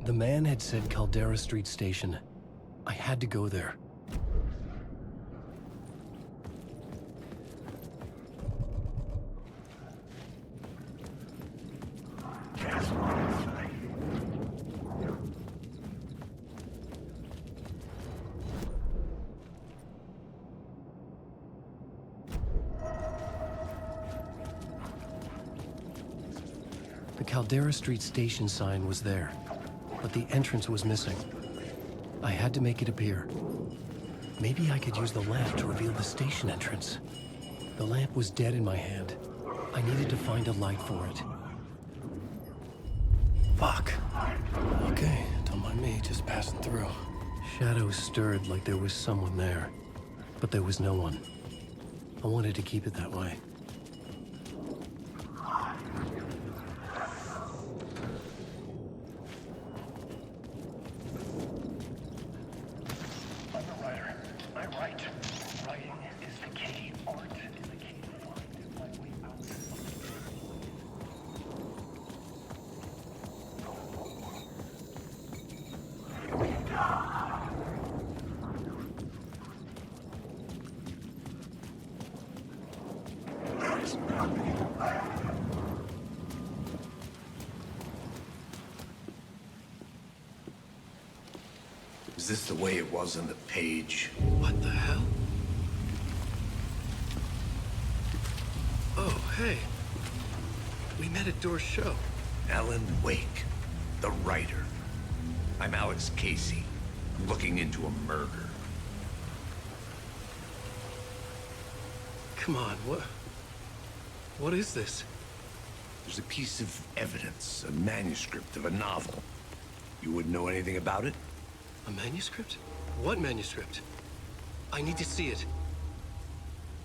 The man had said Caldera Street Station. I had to go there. The Caldera Street Station sign was there, but the entrance was missing. I had to make it appear. Maybe I could use the lamp to reveal the station entrance. The lamp was dead in my hand. I needed to find a light for it. Fuck. Okay, don't mind me, just passing through. Shadows stirred like there was someone there, but there was no one. I wanted to keep it that way. Is this the way it was on the page? What the hell? Oh, hey. We met at Door's show. Alan Wake, the writer. I'm Alex Casey, looking into a murder. Come on, what is this? There's a piece of evidence, a manuscript of a novel. You wouldn't know anything about it? A manuscript? What manuscript? I need to see it.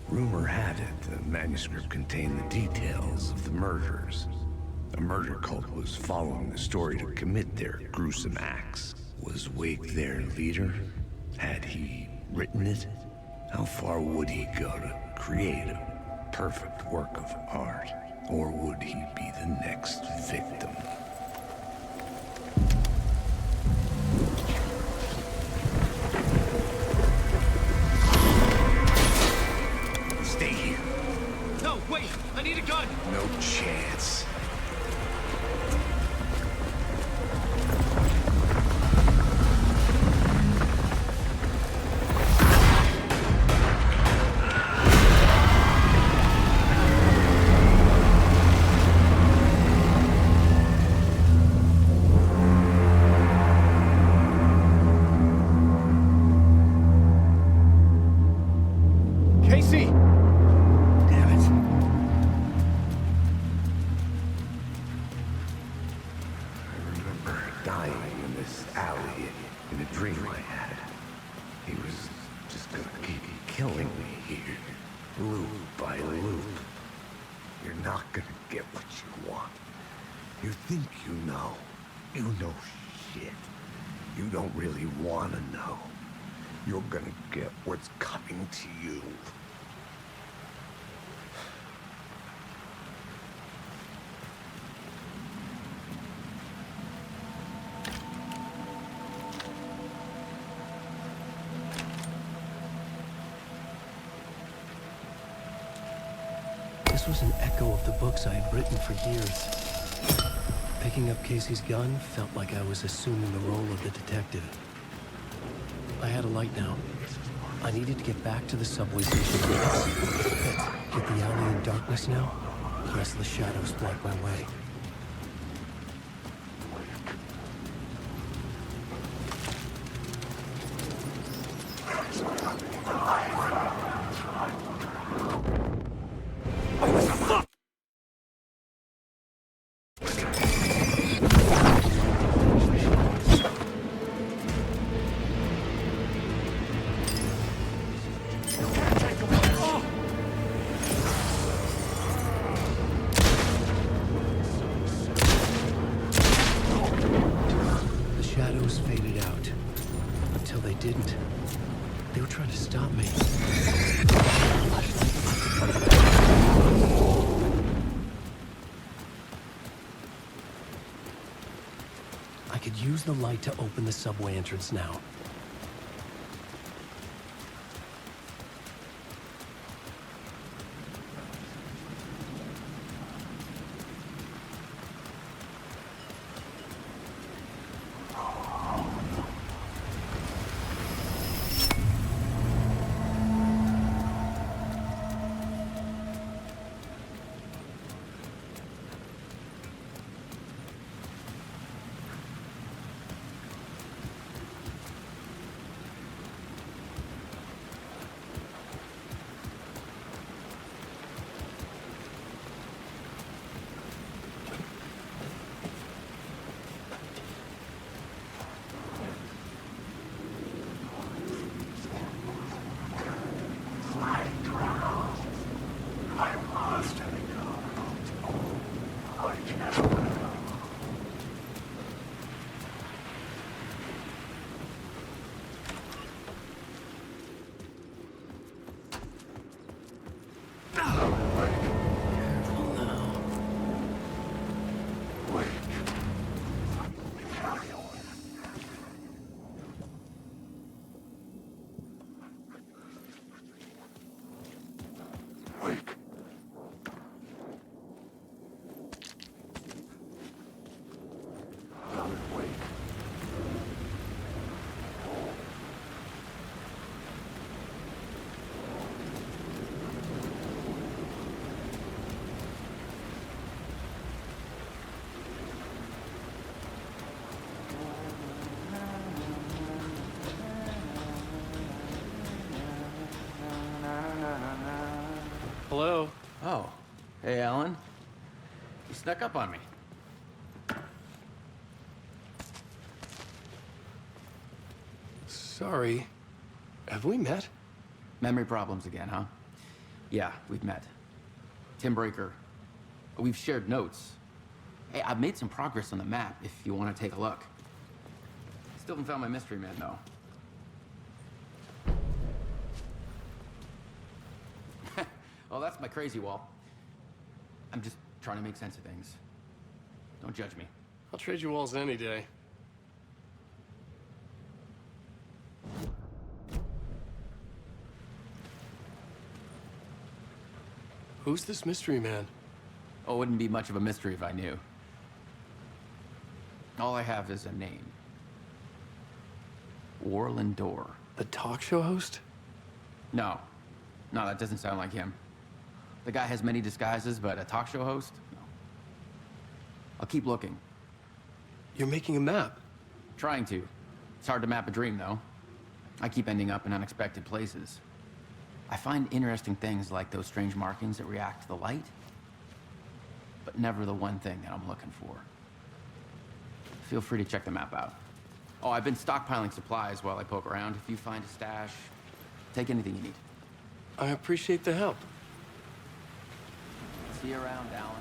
Rumor had it the manuscript contained the details of the murders. A murder cult was following the story to commit their gruesome acts. Was Wake their leader? Had he written it? How far would he go to create a perfect work of art? Or would he be the next victim? Stay here. No, wait! I need a gun! No chance. Casey! Damn it. I remember dying in this alley in a dream I had. He was just gonna keep killing me here, loop by loop. You're not gonna get what you want. You think you know. You know shit. You don't really want to know. You're gonna get what's coming to you. This was an echo of the books I had written for years. Picking up Casey's gun felt like I was assuming the role of the detective. I had a light now. I needed to get back to the subway station. Hit the alley in darkness now, lest the shadows block my way. Faded out. Until they didn't. They were trying to stop me. I I could use the light to open the subway entrance now. Hello? Oh, hey, Alan. You snuck up on me. Sorry. Have we met? Memory problems again, huh? Yeah, we've met. Tim Breaker. We've shared notes. Hey, I've made some progress on the map if you want to take a look. Still haven't found my mystery man, though. Well, that's my crazy wall. I'm just trying to make sense of things. Don't judge me. I'll trade you walls any day. Who's this mystery man? Oh, it wouldn't be much of a mystery if I knew. All I have is a name. Warland Door. The talk show host? No. No, that doesn't sound like him. The guy has many disguises, but a talk show host? No. I'll keep looking. You're making a map. Trying to. It's hard to map a dream, though. I keep ending up in unexpected places. I find interesting things like those strange markings that react to the light, but never the one thing that I'm looking for. Feel free to check the map out. Oh, I've been stockpiling supplies while I poke around. If you find a stash, take anything you need. I appreciate the help. See you around, Alan.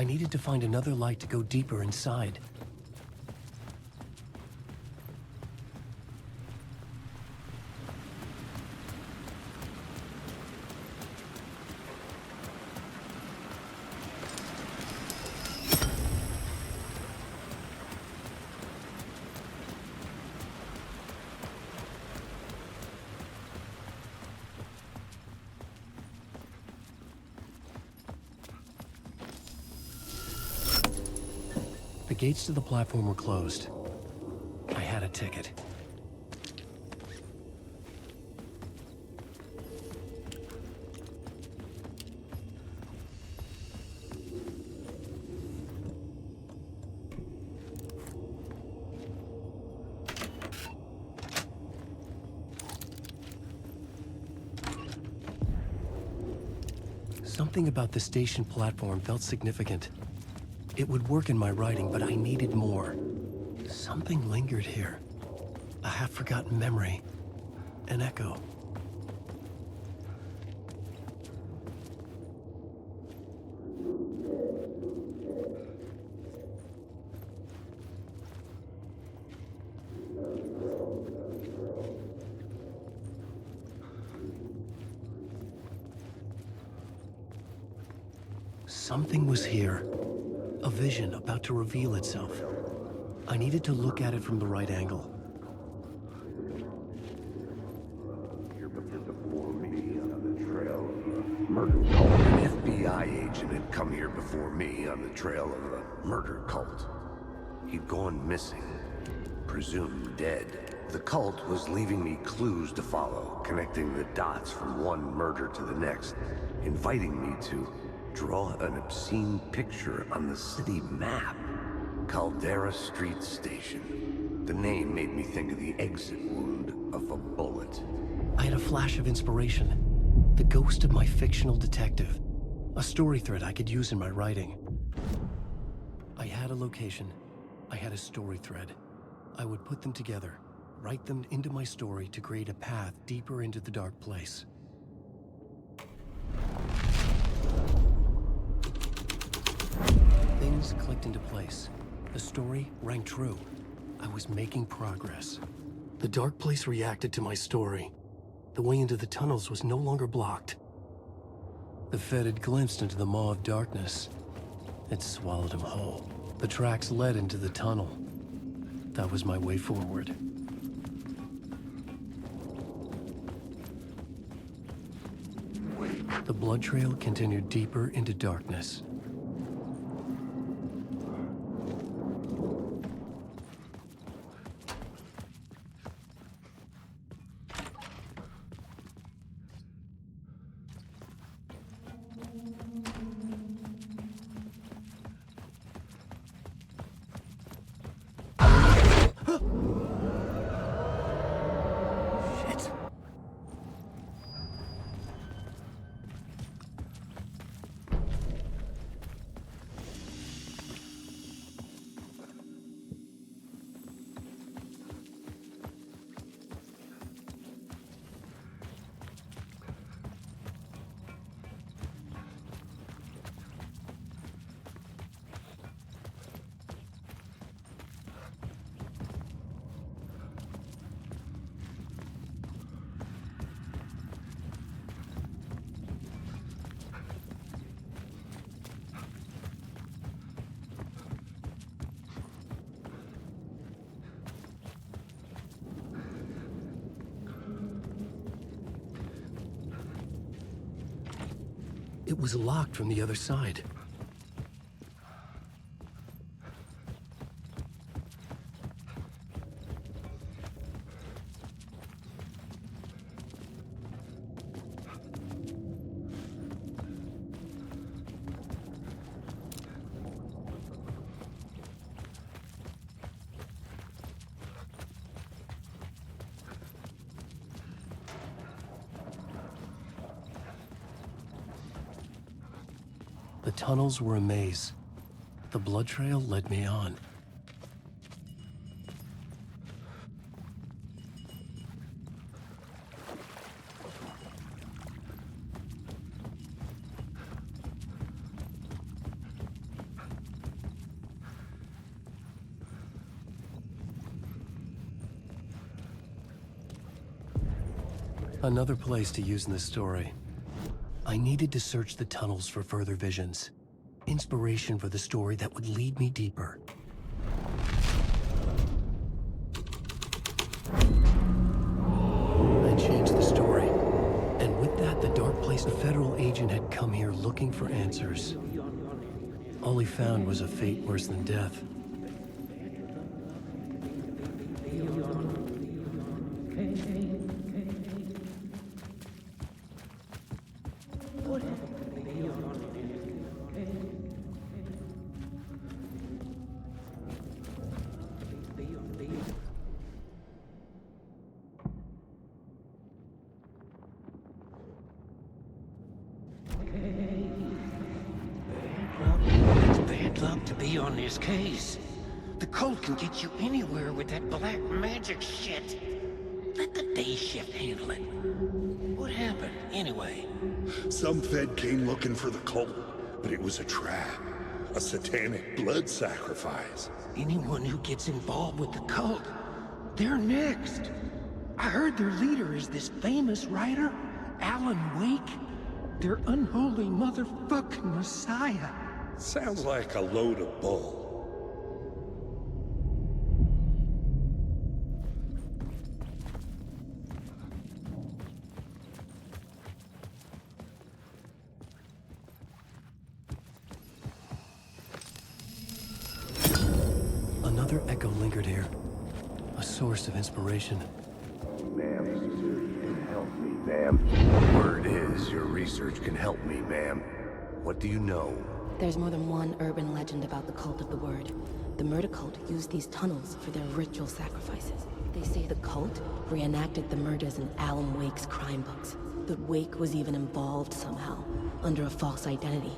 I needed to find another light to go deeper inside. The gates to the platform were closed. I had a ticket. Something about the station platform felt significant. It would work in my writing, but I needed more. Something lingered here. A half-forgotten memory. An echo. Something was here. A vision about to reveal itself. I needed to look at it from the right angle. Here before me on the trail of a murder cult. An FBI agent had come here before me on the trail of a murder cult. He'd gone missing, presumed dead. The cult was leaving me clues to follow, connecting the dots from one murder to the next, inviting me to draw an obscene picture on the city map. Caldera Street Station. The name made me think of the exit wound of a bullet. I had a flash of inspiration. The ghost of my fictional detective. A story thread I could use in my writing. I had a location. I had a story thread. I would put them together, write them into my story to create a path deeper into the dark place. Things clicked into place. The story rang true. I was making progress. The dark place reacted to my story. The way into the tunnels was no longer blocked. The Fed had glimpsed into the maw of darkness. It swallowed him whole. The tracks led into the tunnel. That was my way forward. The blood trail continued deeper into darkness. Shit. It was locked from the other side. The tunnels were a maze. The blood trail led me on. Another place to use in this story. I needed to search the tunnels for further visions. Inspiration for the story that would lead me deeper. I changed the story. And with that, the dark place, a federal agent had come here looking for answers. All he found was a fate worse than death. It's bad luck to be on this case. The cult can get you anywhere with that black magic shit. Let the day shift handle it. What happened, anyway? Some Fed came looking for the cult, but it was a trap. A satanic blood sacrifice. Anyone who gets involved with the cult, they're next. I heard their leader is this famous writer, Alan Wake. Their unholy motherfucking messiah. Sounds like a load of bull. Another echo lingered here. A source of inspiration. Ma'am, can help me, ma'am. Word is, your research can help me, ma'am. What do you know? There's more than one urban legend about the cult of the word. The murder cult used these tunnels for their ritual sacrifices. They say the cult reenacted the murders in Alan Wake's crime books. That Wake was even involved somehow, under a false identity,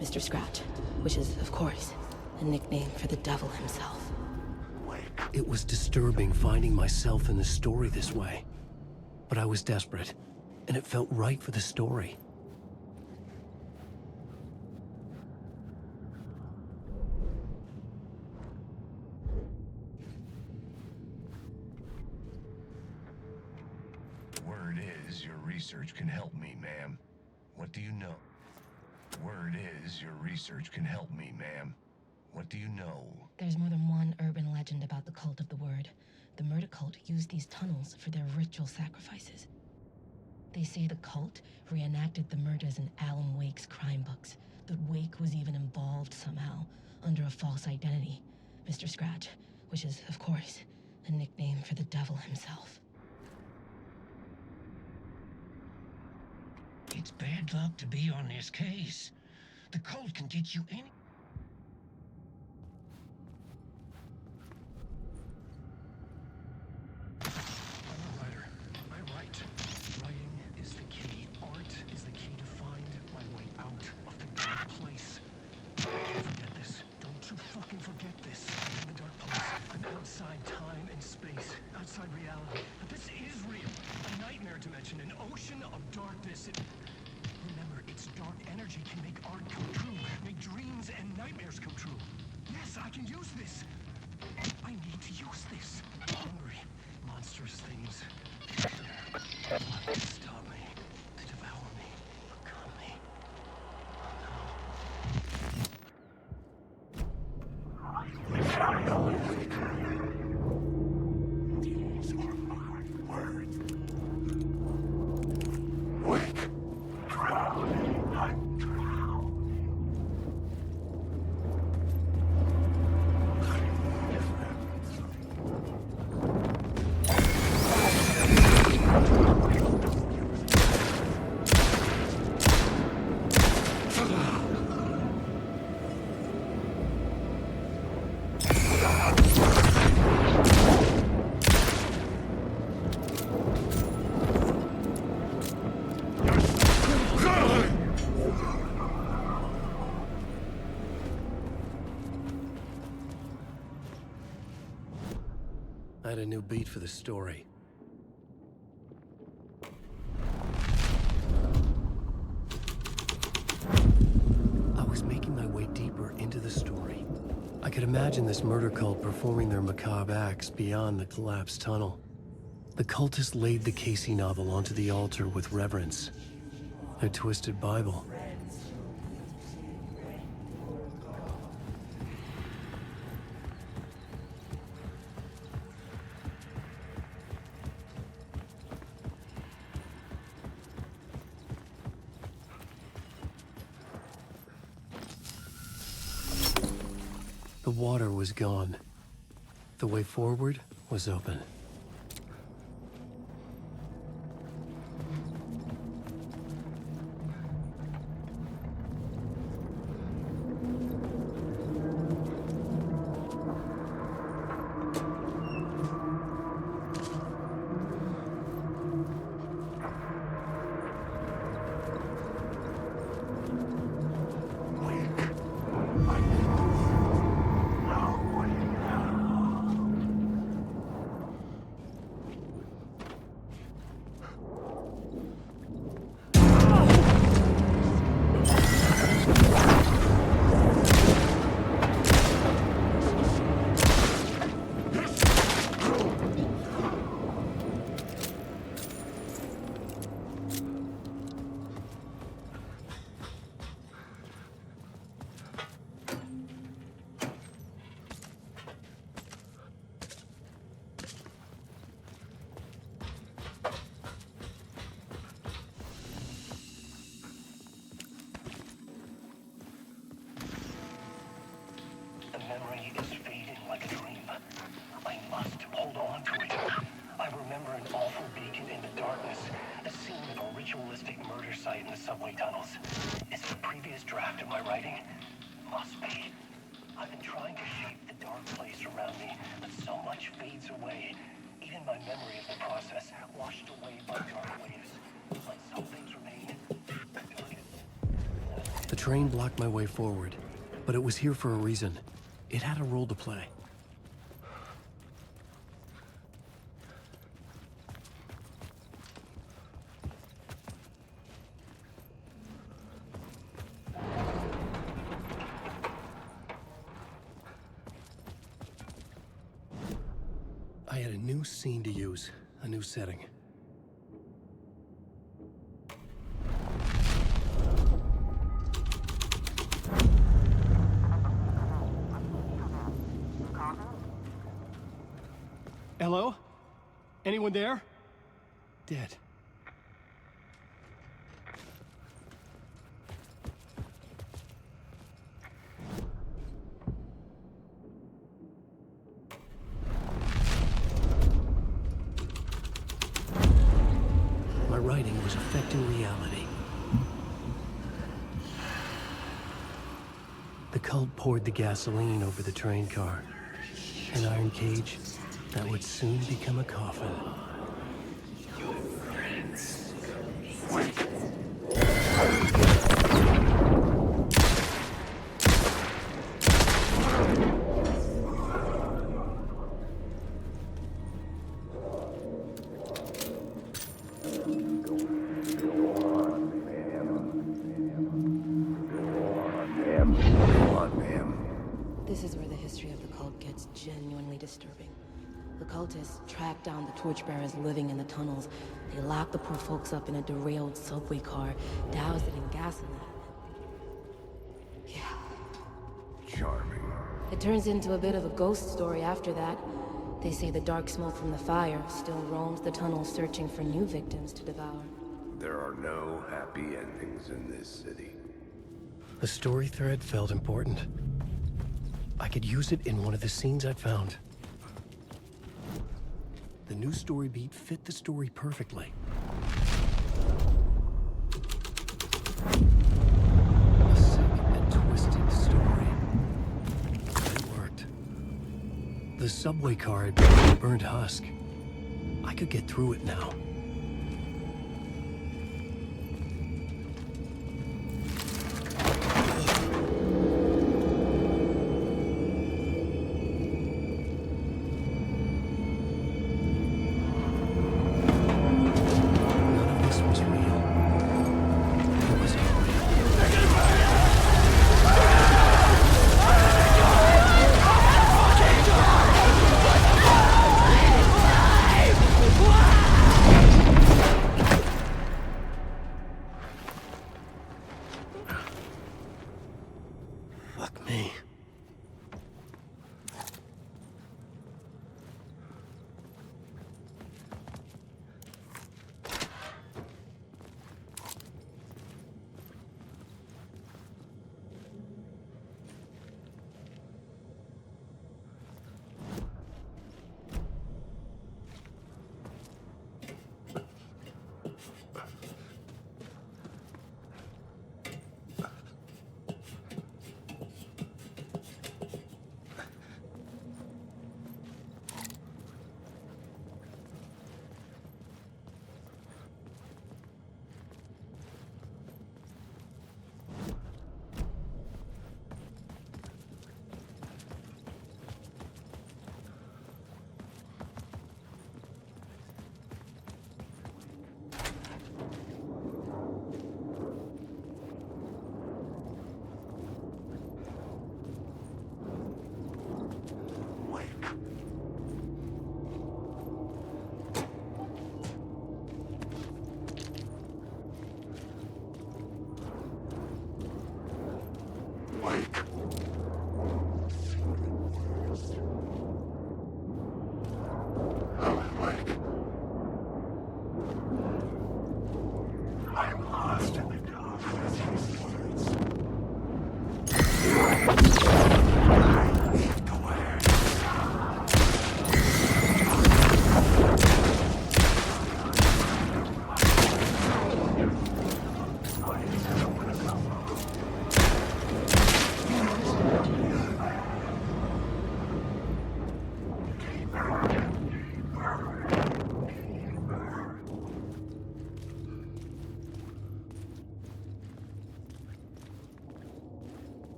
Mr. Scratch, which is, of course, a nickname for the devil himself. It was disturbing finding myself in the story this way. But I was desperate, and it felt right for the story. Word is, your research can help me, ma'am. What do you know? Word is, your research can help me, ma'am. What do you know? There's more than one urban legend about the cult of the word. The murder cult used these tunnels for their ritual sacrifices. They say the cult reenacted the murders in Alan Wake's crime books. That Wake was even involved somehow, under a false identity, Mr. Scratch, which is, of course, a nickname for the devil himself. It's bad luck to be on this case. The cult can get you any... Outside time and space, outside reality. But this is real. A nightmare dimension, an ocean of darkness. Remember, its dark energy can make art come true, make dreams and nightmares come true. Yes, I can use this. I need to use this. Hungry, monstrous things. To stop me, to devour me, become me. I had a new beat for the story. I was making my way deeper into the story. I could imagine this murder cult performing their macabre acts beyond the collapsed tunnel. The cultists laid the Casey novel onto the altar with reverence. A twisted Bible. The water was gone. The way forward was open. The memory is fading like a dream. I must hold on to it. I remember an awful beacon in the darkness, a scene of a ritualistic murder site in the subway tunnels. Is it a previous draft of my writing? Must be. I've been trying to shape the dark place around me, but so much fades away. Even my memory of the process, washed away by dark waves. But some things remain. The train blocked my way forward, but it was here for a reason. It had a role to play. I had a new scene to use, a new setting. Hello? Anyone there? Dead. My writing was affecting reality. The cult poured the gasoline over the train car. An iron cage that would soon become a coffin. This is where the history of the cult gets genuinely disturbing. The cultists tracked down the torchbearers living in the tunnels. They locked the poor folks up in a derailed subway car, doused it in gasoline. Yeah. Charming. It turns into a bit of a ghost story after that. They say the dark smoke from the fire still roams the tunnels searching for new victims to devour. There are no happy endings in this city. The story thread felt important. I could use it in one of the scenes I'd found. The new story beat fit the story perfectly. A sick and twisted story. It worked. The subway car had been a burnt husk. I could get through it now. Why?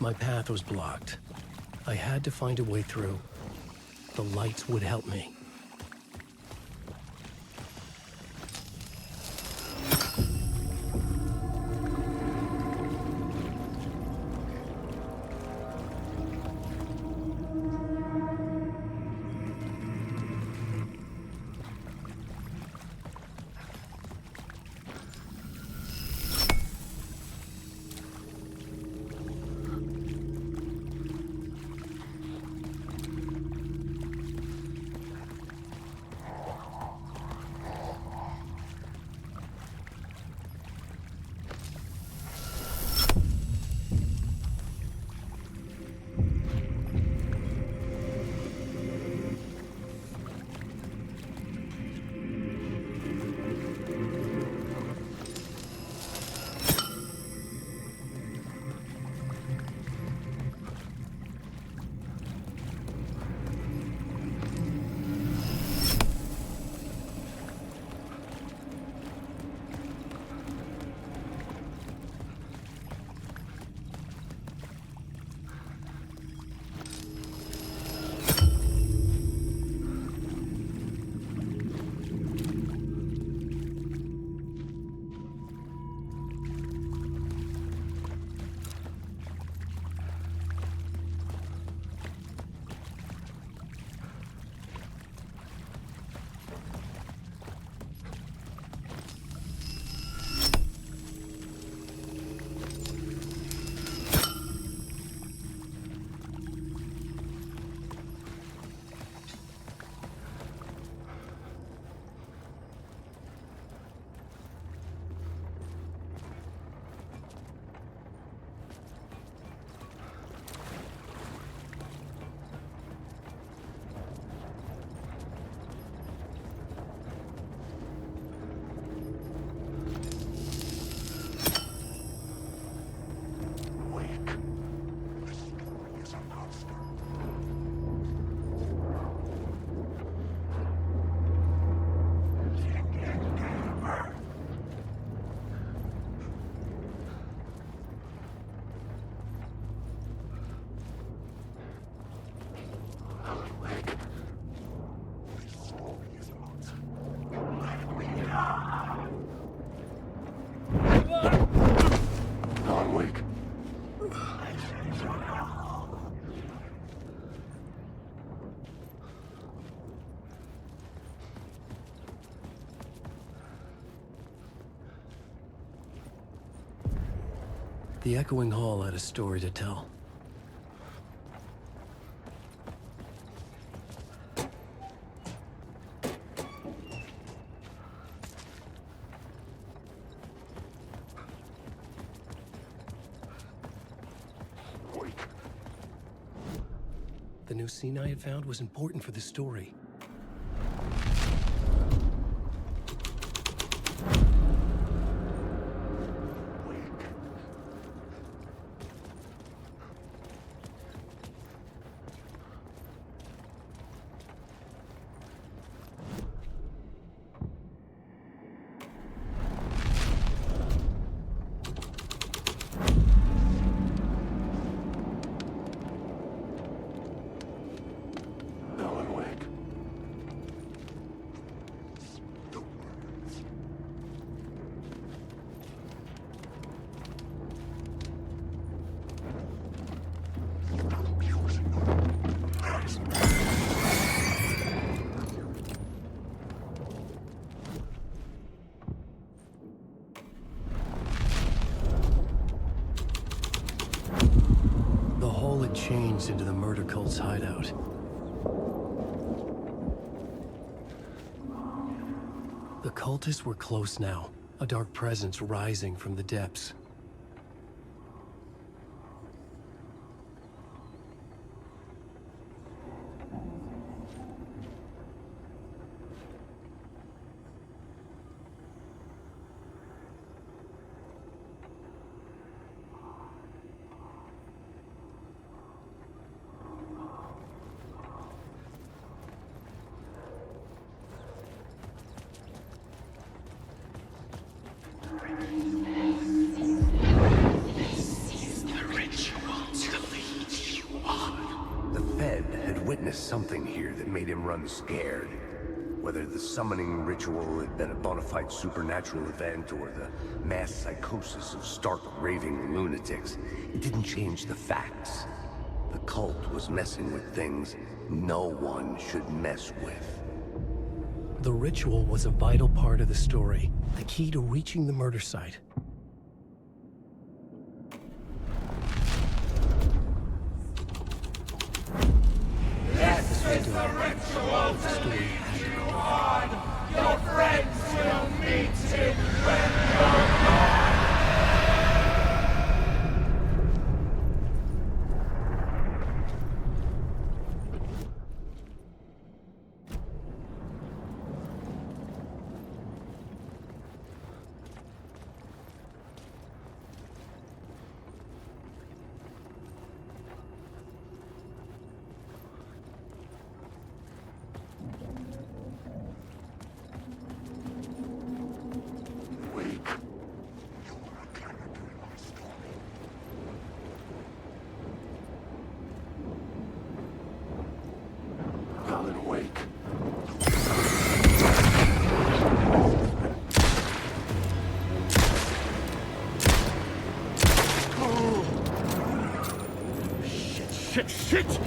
My path was blocked. I had to find a way through. The lights would help me. The echoing hall had a story to tell. The new scene I had found was important for the story. The hole had changed into the murder cult's hideout. The cultists were close now, a dark presence rising from the depths. witnessed something here that made him run scared. Whether the summoning ritual had been a bona fide supernatural event or the mass psychosis of stark raving lunatics, it didn't change the facts. The cult was messing with things no one should mess with. The ritual was a vital part of the story, the key to reaching the murder site. This is the ritual to meet God. Your friends will meet him when you're gone. Alan Wake. Shit!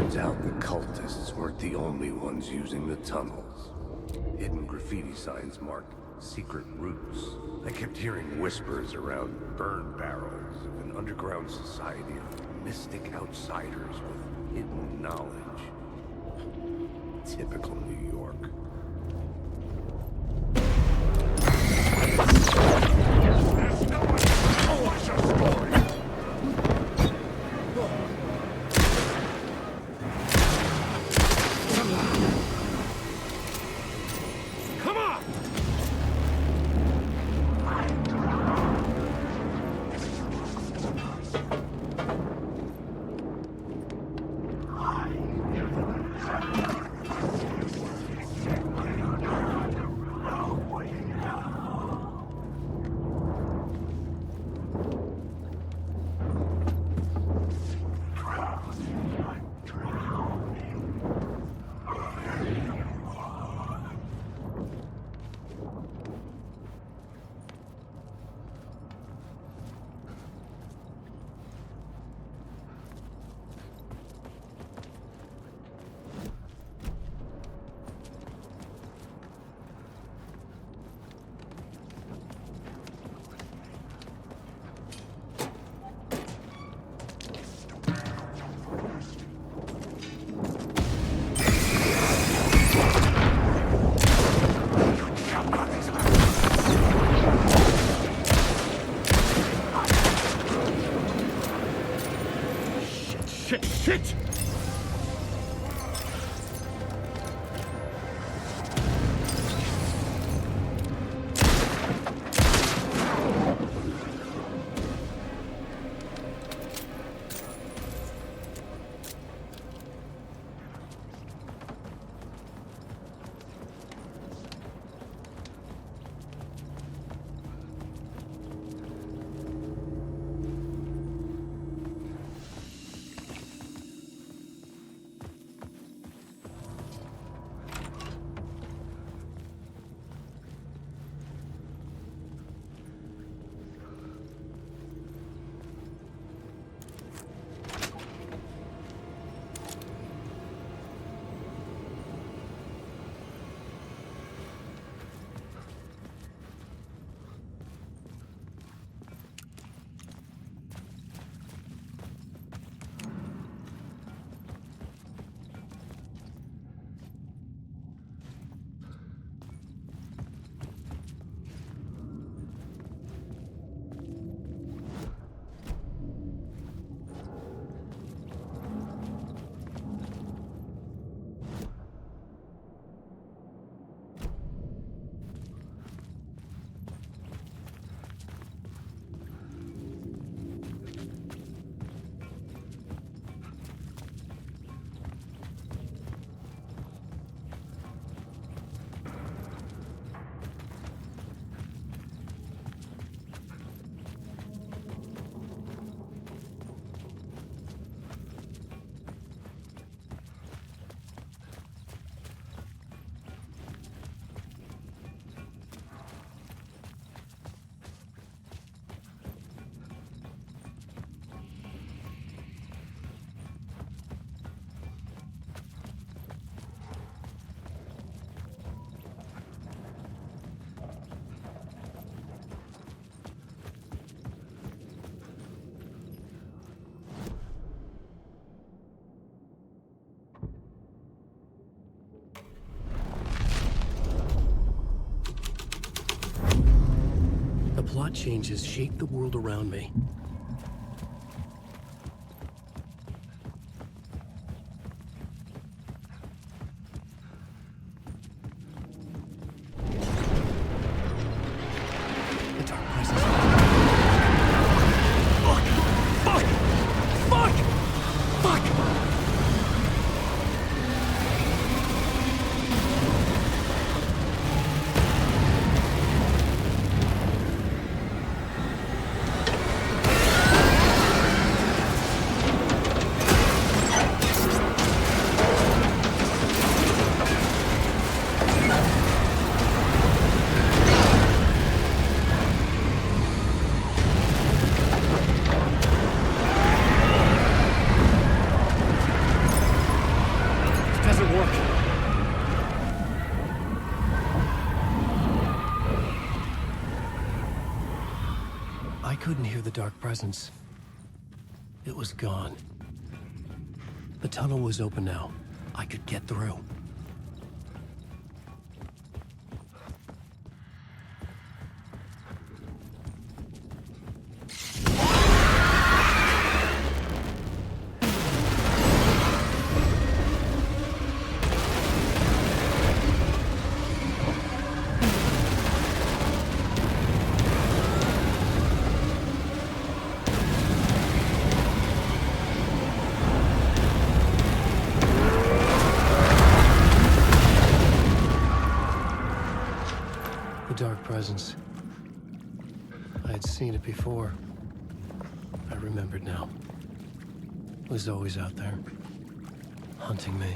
Turns out the cultists weren't the only ones using the tunnels. Hidden graffiti signs marked secret routes. I kept hearing whispers around burn barrels of an underground society of mystic outsiders with hidden knowledge. Typical New York. it! The plot changes shape the world around me. The dark presence. Fuck! Fuck! Fuck! Fuck! I couldn't hear the dark presence. It was gone. The tunnel was open now. I could get through. Dark presence. I had seen it before. I remembered now. It was always out there, hunting me.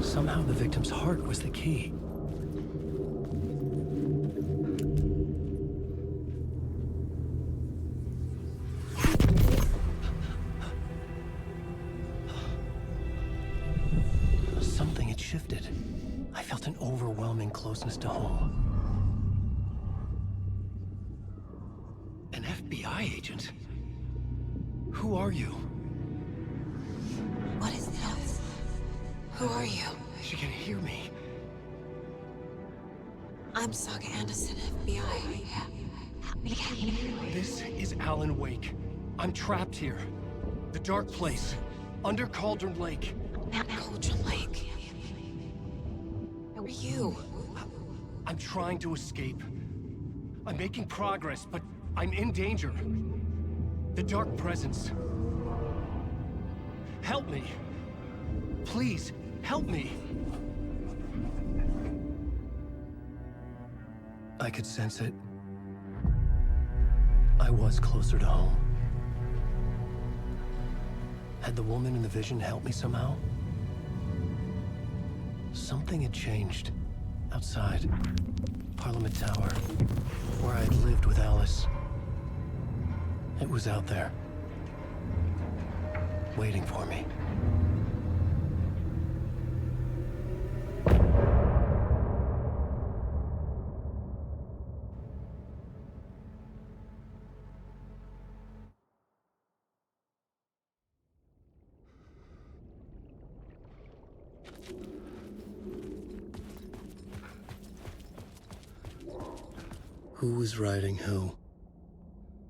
Somehow the victim's heart was the key. had shifted. I felt an overwhelming closeness to home. An FBI agent? Who are you? What is this? Who are you? She can hear me. I'm Saga Anderson, FBI. We can't hear you. This is Alan Wake. I'm trapped here. The dark place. Under Cauldron Lake. At Cauldron Lake. Who are you? I'm trying to escape. I'm making progress, but I'm in danger. The dark presence. Help me. Please, help me. I could sense it. I was closer to home. Had the woman in the vision helped me somehow? Something had changed. Outside. Parliament Tower. Where I'd lived with Alice. It was out there. Waiting for me. Who was writing who?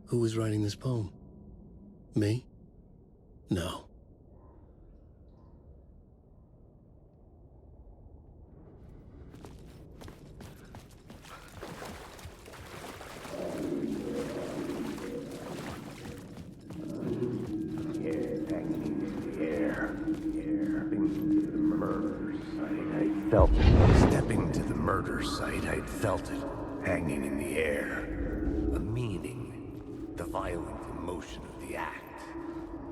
Who was writing this poem? Me? No. Stepping to the murder site, I'd felt it, hanging in the air. A meaning, the violent emotion of the act,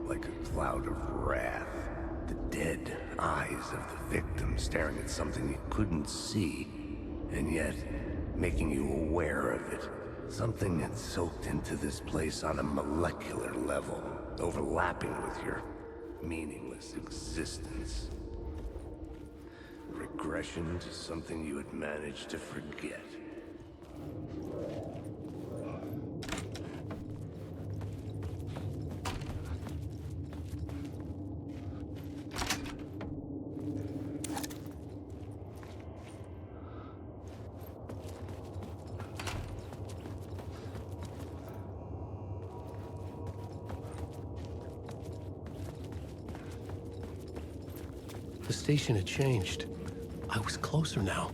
like a cloud of wrath. The dead eyes of the victim staring at something you couldn't see, and yet making you aware of it. Something that soaked into this place on a molecular level, overlapping with your meaningless existence. Regression to something you had managed to forget. The station had changed. I was closer now.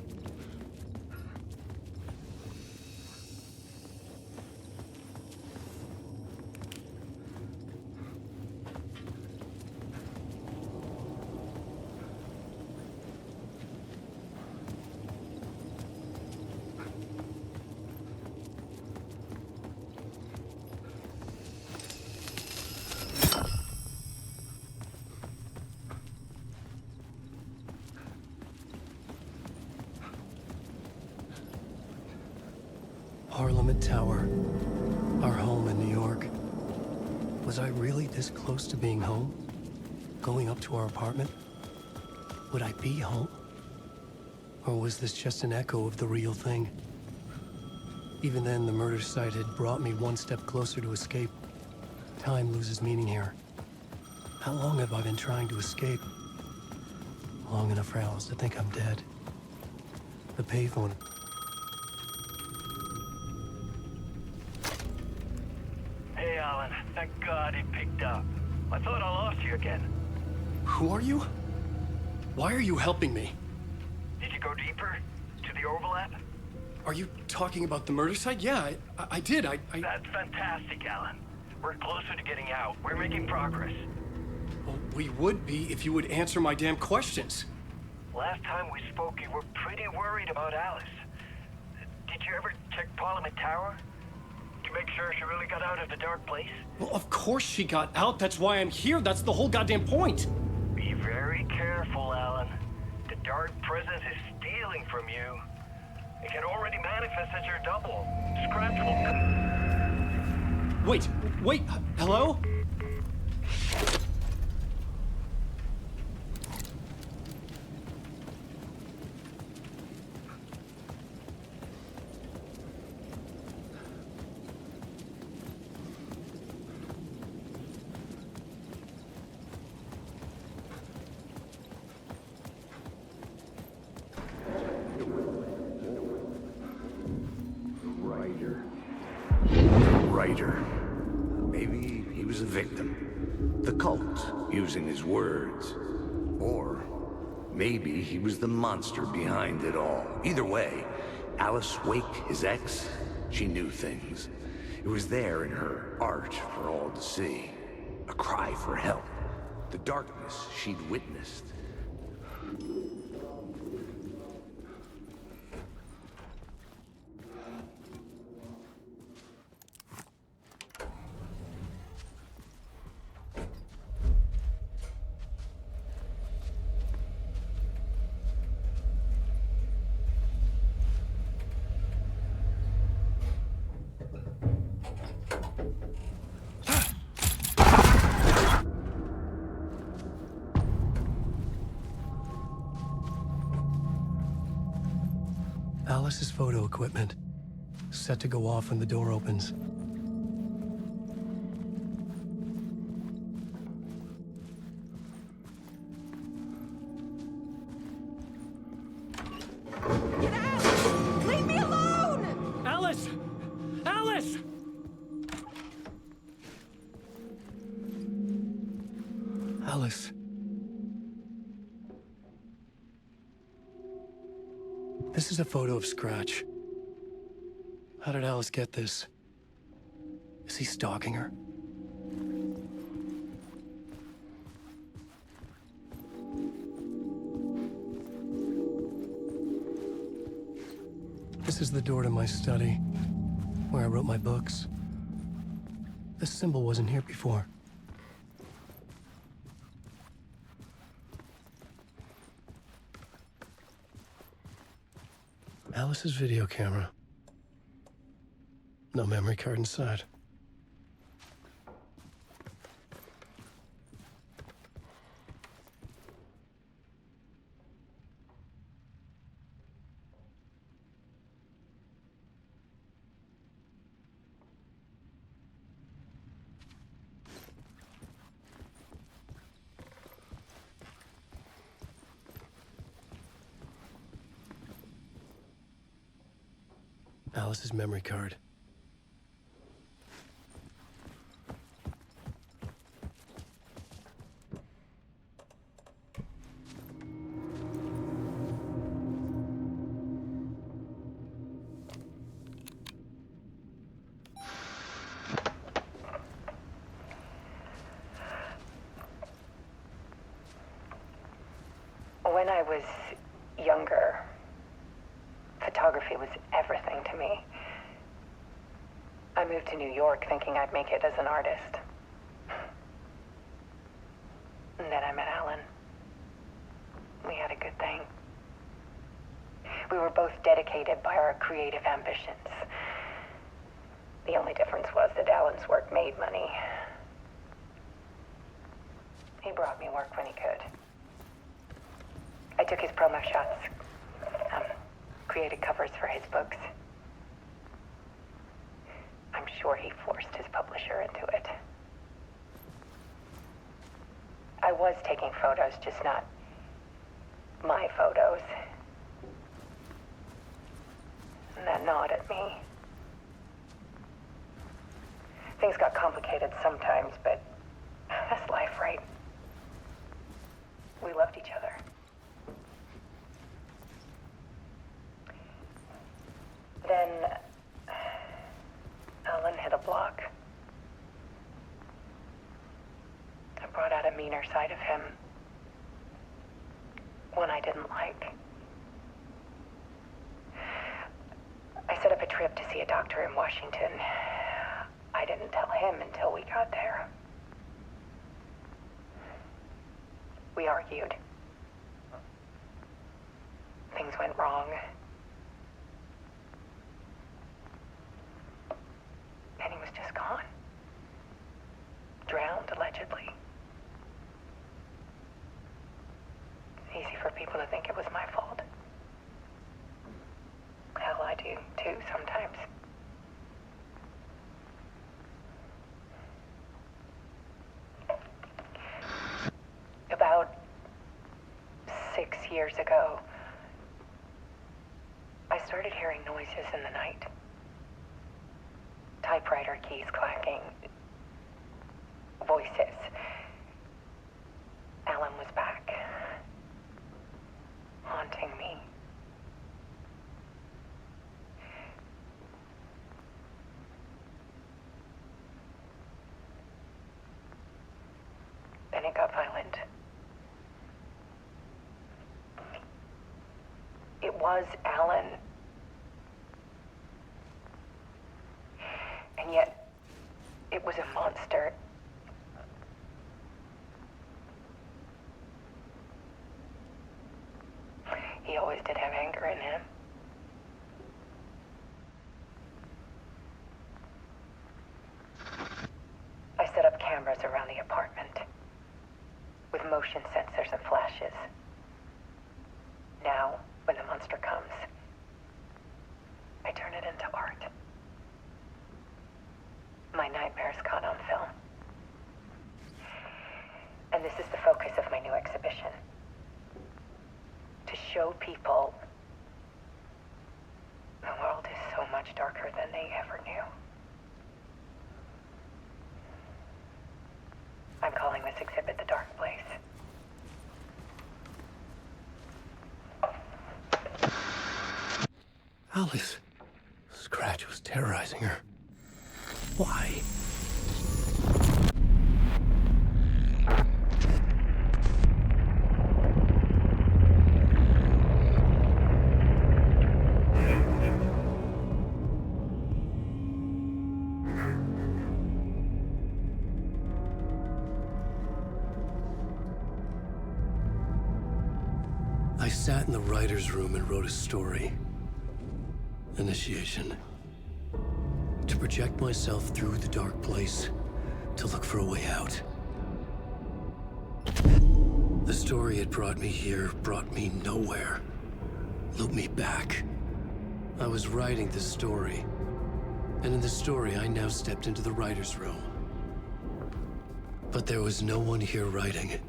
Parliament Tower, our home in New York. Was I really this close to being home? Going up to our apartment? Would I be home? Or was this just an echo of the real thing? Even then, the murder site had brought me one step closer to escape. Time loses meaning here. How long have I been trying to escape? Long enough for Alice to think I'm dead. The payphone. Hey, Alan. Thank God he picked up. I thought I lost you again. Who are you? Why are you helping me? Did you go deeper? To the overlap? Are you talking about the murder site? Yeah, I did. That's fantastic, Alan. We're closer to getting out. We're making progress. Well, we would be if you would answer my damn questions. Last time we spoke, you were pretty worried about Alice. Did you ever check Parliament Tower? To make sure she really got out of the dark place? Well, of course she got out. That's why I'm here. That's the whole goddamn point. Be very careful, Alan. The dark presence is stealing from you. It can already manifest as your double. Scratch will... Wait, hello? the cult, using his words. Or maybe he was the monster behind it all. Either way, Alice Wake, his ex, she knew things. It was there in her art for all to see. A cry for help. The darkness she'd witnessed. Alice's photo equipment, set to go off when the door opens. Get out! Leave me alone! Alice! Alice! Alice. This is a photo of Scratch. How did Alice get this? Is he stalking her? This is the door to my study, where I wrote my books. This symbol wasn't here before. Alice's video camera. No memory card inside. Alice's memory card. When I was younger, photography was everything to me. I moved to New York thinking I'd make it as an artist. And then I met Alan. We had a good thing. We were both dedicated by our creative ambitions. The only difference was that Alan's work made money. He brought me work when he could. I took his promo shots, created covers for his books. I'm sure he forced his publisher into it. I was taking photos, just not my photos. And that gnawed at me. Things got complicated sometimes, but that's life, right? We loved each other. Then Alan hit a block. I brought out a meaner side of him. One I didn't like. I set up a trip to see a doctor in Washington. I didn't tell him until we got there. We argued. Things went wrong. And he was just gone. Drowned, allegedly. It's easy for people to think it was my fault. Hell, I do too sometimes. About 6 years ago, I started hearing noises in the night. Typewriter keys clacking. Voices. was Alan. And yet, it was a monster. He always did have anger in him. I set up cameras around the apartment with motion sensors and flashes. Now, when the monster comes, I turn it into art. My nightmares caught on film. And this is the focus of my new exhibition. To show people the world is so much darker than they ever knew. I'm calling this exhibit The Dark Place. Alice. Scratch was terrorizing her. Why? I sat in the writer's room and wrote a story. Initiation. To project myself through the dark place, to look for a way out. The story had brought me here, brought me nowhere. Looped me back. I was writing the story. And in the story, I now stepped into the writer's room. But there was no one here writing.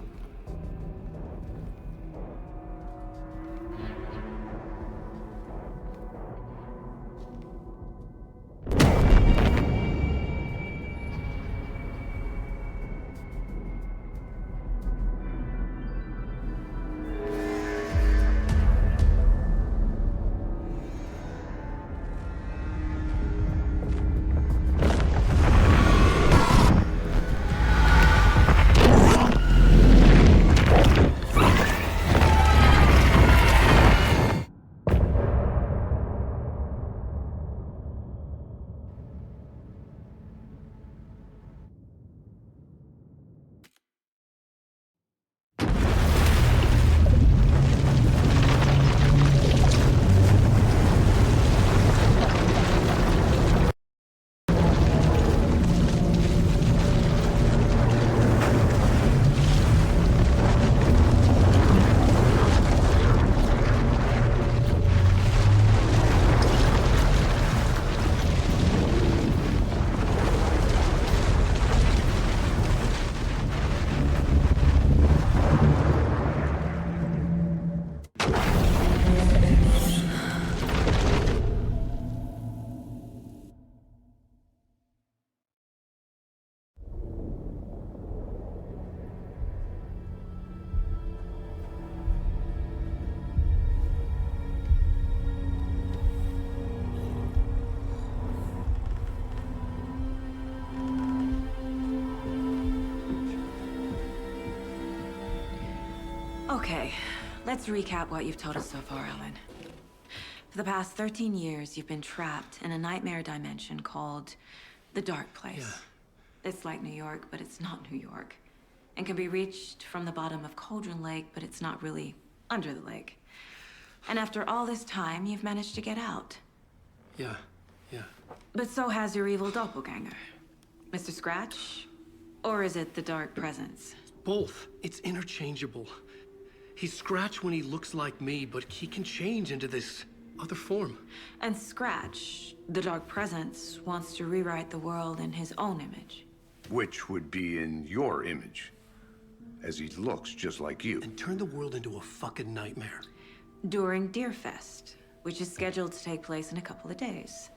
Okay, let's recap what you've told us so far, Alan. For the past 13 years, you've been trapped in a nightmare dimension called the Dark Place. Yeah. It's like New York, but it's not New York. And can be reached from the bottom of Cauldron Lake, but it's not really under the lake. And after all this time, you've managed to get out. Yeah. But so has your evil doppelganger. Mr. Scratch? Or is it the Dark Presence? Both. It's interchangeable. He's Scratch when he looks like me, but he can change into this other form. And Scratch, the Dark Presence, wants to rewrite the world in his own image. Which would be in your image, as he looks just like you. And turn the world into a fucking nightmare. During Deerfest, which is scheduled to take place in a couple of days.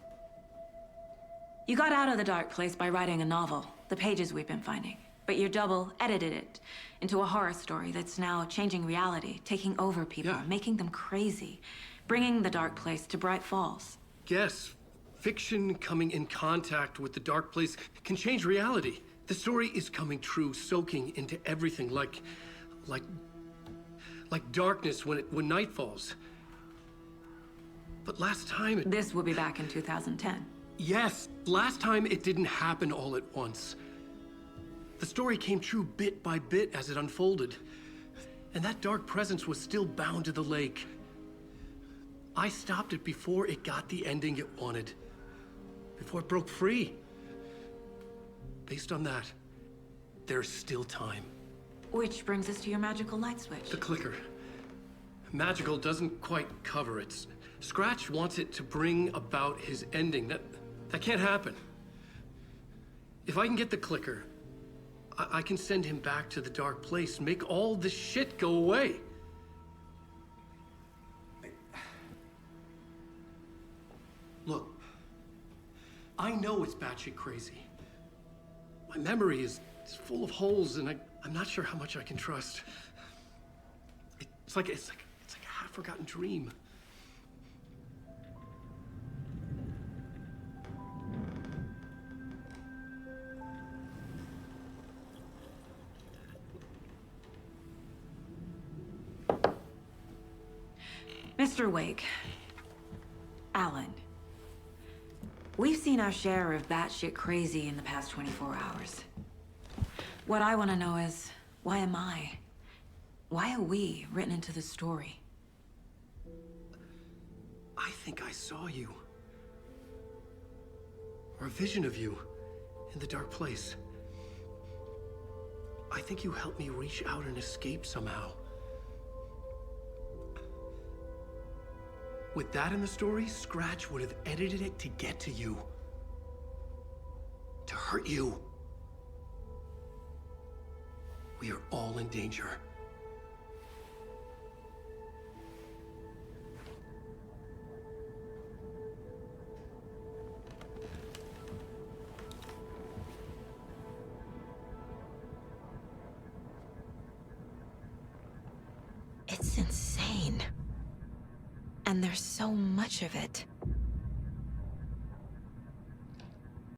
You got out of the Dark Place by writing a novel, the pages we've been finding. But your double edited it into a horror story that's now changing reality, taking over people, making them crazy, bringing the Dark Place to Bright Falls. Yes, fiction coming in contact with the Dark Place can change reality. The story is coming true, soaking into everything like darkness when night falls. But last time it... This will be back in 2010. Yes, last time it didn't happen all at once. The story came true bit by bit as it unfolded. And that dark presence was still bound to the lake. I stopped it before it got the ending it wanted. Before it broke free. Based on that, there's still time. Which brings us to your magical light switch. The clicker. Magical doesn't quite cover it. Scratch wants it to bring about his ending. That can't happen. If I can get the clicker, I can send him back to the dark place, make all this shit go away. Look, I know it's batshit crazy. My memory is full of holes, and I'm not sure how much I can trust. It's like a half-forgotten dream. Mr. Wake. Alan. We've seen our share of batshit crazy in the past 24 hours. What I want to know is, why am I? Why are we written into the story? I think I saw you. Or a vision of you in the dark place. I think you helped me reach out and escape somehow. With that in the story, Scratch would have edited it to get to you. To hurt you. We are all in danger. It's insane. And there's so much of it.